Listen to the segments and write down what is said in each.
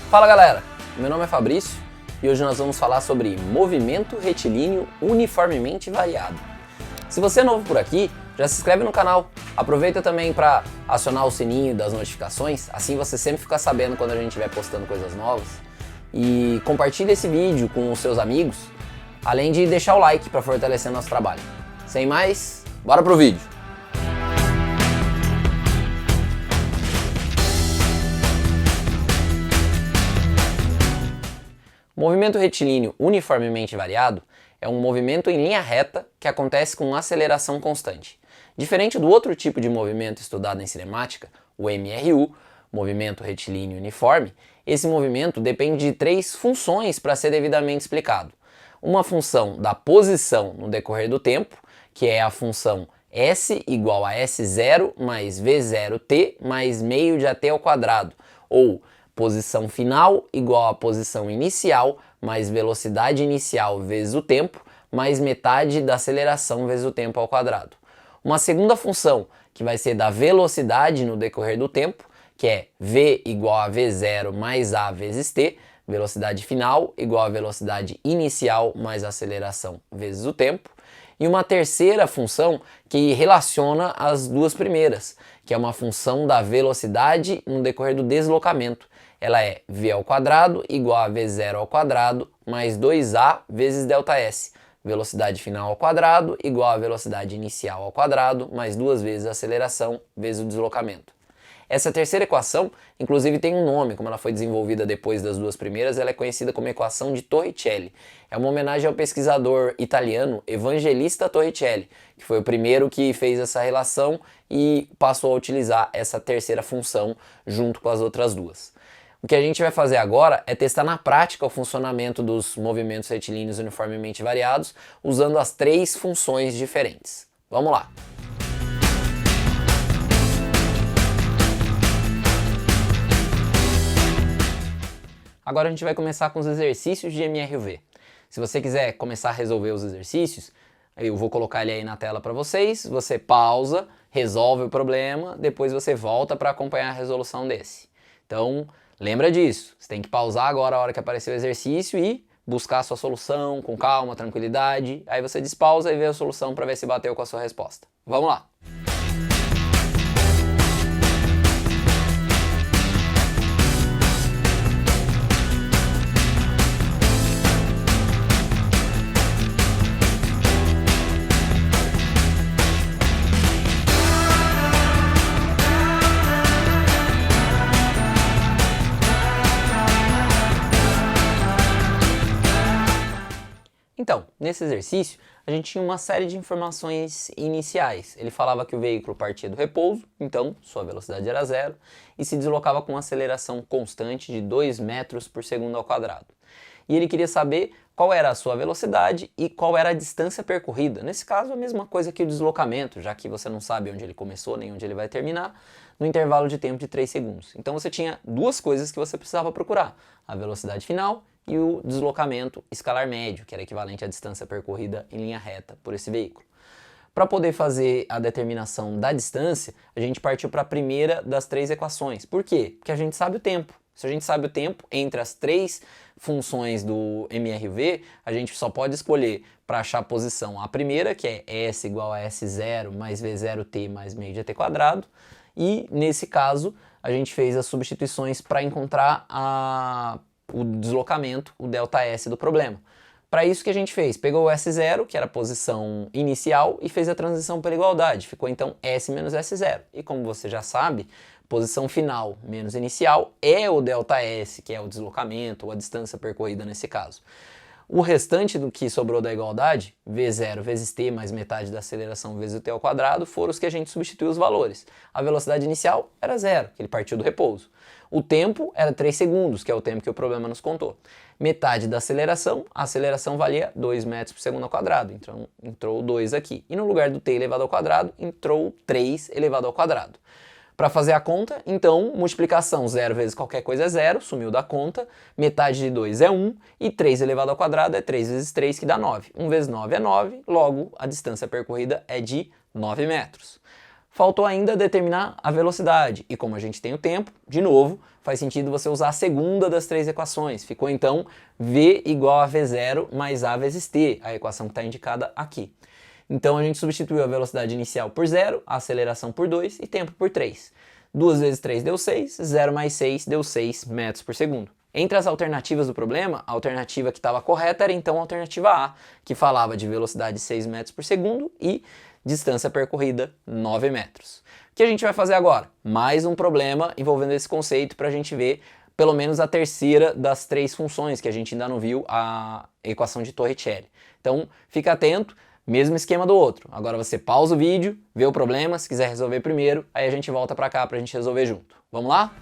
Fala galera, meu nome é Fabrício e hoje nós vamos falar sobre movimento retilíneo uniformemente variado. Se você é novo por aqui, já se inscreve no canal, aproveita também para acionar o sininho das notificações, assim você sempre fica sabendo quando a gente estiver postando coisas novas. E compartilha esse vídeo com os seus amigos, além de deixar o like para fortalecer nosso trabalho. Sem mais, bora pro vídeo! O movimento retilíneo uniformemente variado é um movimento em linha reta que acontece com aceleração constante. Diferente do outro tipo de movimento estudado em cinemática, o MRU, movimento retilíneo uniforme, esse movimento depende de três funções para ser devidamente explicado. Uma função da posição no decorrer do tempo, que é a função S igual a S0 mais V0t mais meio de AT ao quadrado, ou posição final igual a posição inicial mais velocidade inicial vezes o tempo mais metade da aceleração vezes o tempo ao quadrado. Uma segunda função que vai ser da velocidade no decorrer do tempo, que é V igual a V0 mais A vezes T, velocidade final igual a velocidade inicial mais aceleração vezes o tempo. E uma terceira função que relaciona as duas primeiras, que é uma função da velocidade no decorrer do deslocamento. Ela é v ao quadrado igual a v0 ao quadrado mais 2a vezes ΔS. Velocidade final ao quadrado igual a velocidade inicial ao quadrado mais duas vezes a aceleração vezes o deslocamento. Essa terceira equação, inclusive, tem um nome, como ela foi desenvolvida depois das duas primeiras, ela é conhecida como equação de Torricelli. É uma homenagem ao pesquisador italiano Evangelista Torricelli, que foi o primeiro que fez essa relação e passou a utilizar essa terceira função junto com as outras duas. O que a gente vai fazer agora é testar na prática o funcionamento dos movimentos retilíneos uniformemente variados usando as três funções diferentes. Vamos lá! Agora a gente vai começar com os exercícios de MRV. Se você quiser começar a resolver os exercícios, eu vou colocar ele aí na tela para vocês, você pausa, resolve o problema, depois você volta para acompanhar a resolução desse. Então, lembra disso, você tem que pausar agora a hora que aparecer o exercício e buscar a sua solução com calma, tranquilidade, aí você despausa e vê a solução para ver se bateu com a sua resposta. Vamos lá! Então, nesse exercício, a gente tinha uma série de informações iniciais. Ele falava que o veículo partia do repouso, então sua velocidade era zero, e se deslocava com uma aceleração constante de 2 metros por segundo ao quadrado. E ele queria saber qual era a sua velocidade e qual era a distância percorrida. Nesse caso, a mesma coisa que o deslocamento, já que você não sabe onde ele começou nem onde ele vai terminar, no intervalo de tempo de 3 segundos. Então você tinha duas coisas que você precisava procurar, a velocidade final e o deslocamento escalar médio, que era equivalente à distância percorrida em linha reta por esse veículo. Para poder fazer a determinação da distância, a gente partiu para a primeira das três equações. Por quê? Porque a gente sabe o tempo. Se a gente sabe o tempo entre as três funções do MRV, a gente só pode escolher para achar a posição a primeira, que é S igual a S0 mais V0t mais meio de AT quadrado. E nesse caso, a gente fez as substituições para encontrar o deslocamento, o ΔS do problema. Para isso que a gente fez, pegou o S0, que era a posição inicial, e fez a transição pela igualdade. Ficou então S menos S0. E como você já sabe, posição final menos inicial é o ΔS, que é o deslocamento ou a distância percorrida nesse caso. O restante do que sobrou da igualdade, V0 vezes t mais metade da aceleração vezes o t ao quadrado, foram os que a gente substituiu os valores. A velocidade inicial era zero, que ele partiu do repouso. O tempo era 3 segundos, que é o tempo que o problema nos contou. Metade da aceleração, a aceleração valia 2 metros por segundo ao quadrado, então entrou 2 aqui. E no lugar do t elevado ao quadrado, entrou 3 elevado ao quadrado. Para fazer a conta, então, multiplicação 0 vezes qualquer coisa é 0, sumiu da conta, metade de 2 é 1, e 3 elevado ao quadrado é 3 vezes 3, que dá 9. 1 vezes 9 é 9, logo a distância percorrida é de 9 metros. Faltou ainda determinar a velocidade, e como a gente tem o tempo, de novo, faz sentido você usar a segunda das três equações. Ficou então v igual a v0 mais a vezes t, a equação que está indicada aqui. Então a gente substituiu a velocidade inicial por 0, a aceleração por 2 e tempo por 3. 2 vezes 3 deu 6, 0 mais 6 deu 6 metros por segundo. Entre as alternativas do problema, a alternativa que estava correta era então a alternativa A, que falava de velocidade 6 metros por segundo e distância percorrida 9 metros. O que a gente vai fazer agora? Mais um problema envolvendo esse conceito para a gente ver pelo menos a terceira das três funções que a gente ainda não viu, a equação de Torricelli. Então fica atento, mesmo esquema do outro. Agora você pausa o vídeo, vê o problema, se quiser resolver primeiro, aí a gente volta para cá para a gente resolver junto. Vamos lá?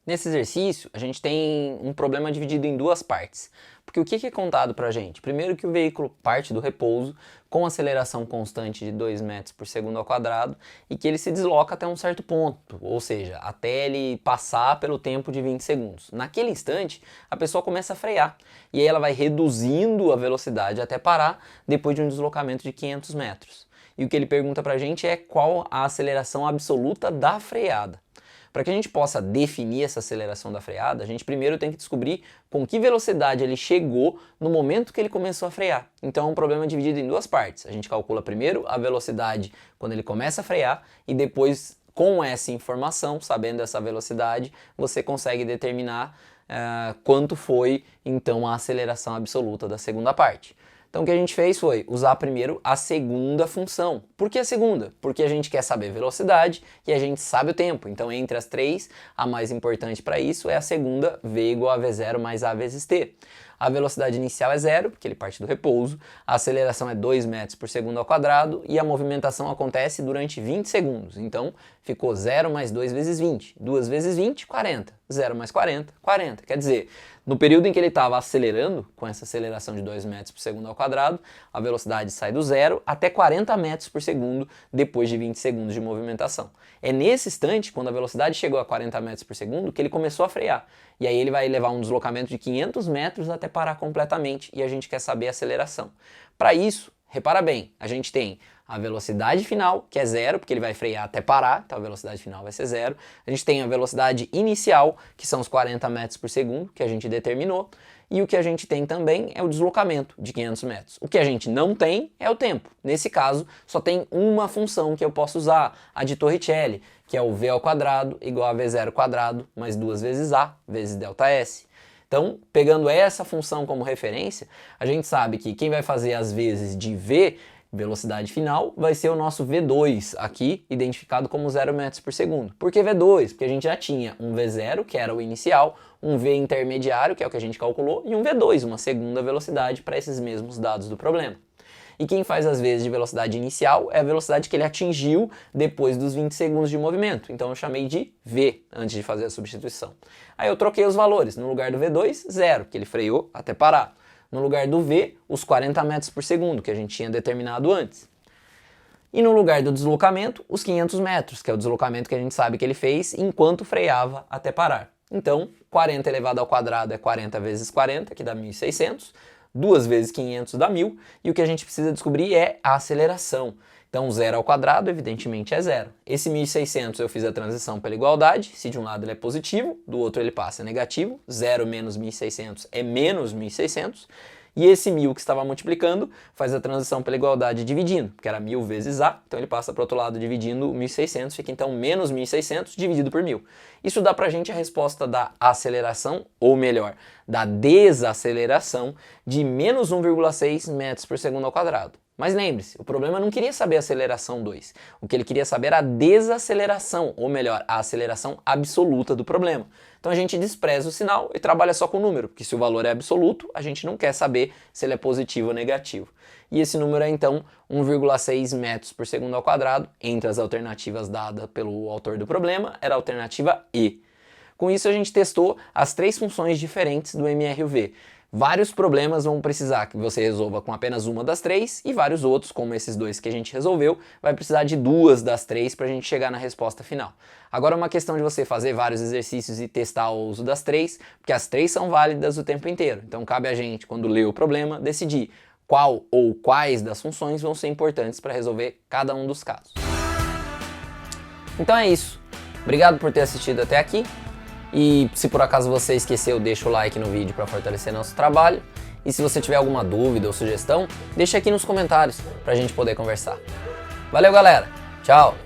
Nesse exercício, a gente tem um problema dividido em duas partes. Porque o que é contado pra gente? Primeiro que o veículo parte do repouso com aceleração constante de 2 metros por segundo ao quadrado e que ele se desloca até um certo ponto, ou seja, até ele passar pelo tempo de 20 segundos. Naquele instante, a pessoa começa a frear e aí ela vai reduzindo a velocidade até parar depois de um deslocamento de 500 metros. E o que ele pergunta pra gente é qual a aceleração absoluta da freada. Para que a gente possa definir essa aceleração da freada, a gente primeiro tem que descobrir com que velocidade ele chegou no momento que ele começou a frear. Então é um problema dividido em duas partes. A gente calcula primeiro a velocidade quando ele começa a frear e depois, com essa informação, sabendo essa velocidade, você consegue determinar quanto foi então a aceleração absoluta da segunda parte. Então o que a gente fez foi usar primeiro a segunda função. Por que a segunda? Porque a gente quer saber velocidade e a gente sabe o tempo. Então entre as três, a mais importante para isso é a segunda, v igual a v0 mais a vezes t. A velocidade inicial é 0, porque ele parte do repouso, a aceleração é 2 metros por segundo ao quadrado e a movimentação acontece durante 20 segundos. Então ficou 0 mais 2 vezes 20. 2 vezes 20, 40. 0 mais 40, 40. Quer dizer, no período em que ele estava acelerando, com essa aceleração de 2 metros por segundo ao quadrado, a velocidade sai do 0 até 40 metros por segundo depois de 20 segundos de movimentação. É nesse instante, quando a velocidade chegou a 40 metros por segundo, que ele começou a frear. E aí ele vai levar um deslocamento de 500 metros até parar completamente e a gente quer saber a aceleração. Para isso, repara bem, a gente tem a velocidade final, que é 0, porque ele vai frear até parar, então a velocidade final vai ser 0. A gente tem a velocidade inicial, que são os 40 metros por segundo, que a gente determinou. E o que a gente tem também é o deslocamento de 500 metros. O que a gente não tem é o tempo. Nesse caso, só tem uma função que eu posso usar, a de Torricelli, que é o v ao quadrado igual a v0 quadrado mais 2 vezes a vezes ΔS. Então, pegando essa função como referência, a gente sabe que quem vai fazer as vezes de v, velocidade final, vai ser o nosso V2 aqui, identificado como 0 metros por segundo. Por que V2? Porque a gente já tinha um V0, que era o inicial, um V intermediário, que é o que a gente calculou, e um V2, uma segunda velocidade para esses mesmos dados do problema. E quem faz as vezes de velocidade inicial é a velocidade que ele atingiu depois dos 20 segundos de movimento. Então eu chamei de V antes de fazer a substituição. Aí eu troquei os valores. No lugar do V2, 0, que ele freou até parar. No lugar do V, os 40 metros por segundo, que a gente tinha determinado antes. E no lugar do deslocamento, os 500 metros, que é o deslocamento que a gente sabe que ele fez enquanto freava até parar. Então, 40 elevado ao quadrado é 40 vezes 40, que dá 1.600. 2 vezes 500 dá 1.000. E o que a gente precisa descobrir é a aceleração. Então, 0 ao quadrado, evidentemente, é 0. Esse 1.600 eu fiz a transição pela igualdade. Se de um lado ele é positivo, do outro ele passa a negativo. 0 menos 1.600 é menos 1.600. E esse 1.000 que estava multiplicando faz a transição pela igualdade dividindo, que era 1.000 vezes A. Então ele passa para o outro lado dividindo 1.600. Fica então menos 1.600 dividido por 1.000. Isso dá para a gente a resposta da aceleração, ou melhor, da desaceleração de menos 1,6 metros por segundo ao quadrado. Mas lembre-se, o problema não queria saber a aceleração 2. O que ele queria saber era a desaceleração, ou melhor, a aceleração absoluta do problema. Então a gente despreza o sinal e trabalha só com o número, porque se o valor é absoluto, a gente não quer saber se ele é positivo ou negativo. E esse número é então 1,6 metros por segundo ao quadrado. Entre as alternativas dadas pelo autor do problema, era a alternativa E. Com isso a gente testou as 3 funções diferentes do MRUV. Vários problemas vão precisar que você resolva com apenas uma das 3 e vários outros, como esses 2 que a gente resolveu, vai precisar de 2 das 3 para a gente chegar na resposta final. Agora é uma questão de você fazer vários exercícios e testar o uso das 3, porque as 3 são válidas o tempo inteiro. Então cabe a gente, quando lê o problema, decidir qual ou quais das funções vão ser importantes para resolver cada um dos casos. Então é isso. Obrigado por ter assistido até aqui. E se por acaso você esqueceu, deixa o like no vídeo para fortalecer nosso trabalho. E se você tiver alguma dúvida ou sugestão, deixa aqui nos comentários para a gente poder conversar. Valeu, galera! Tchau!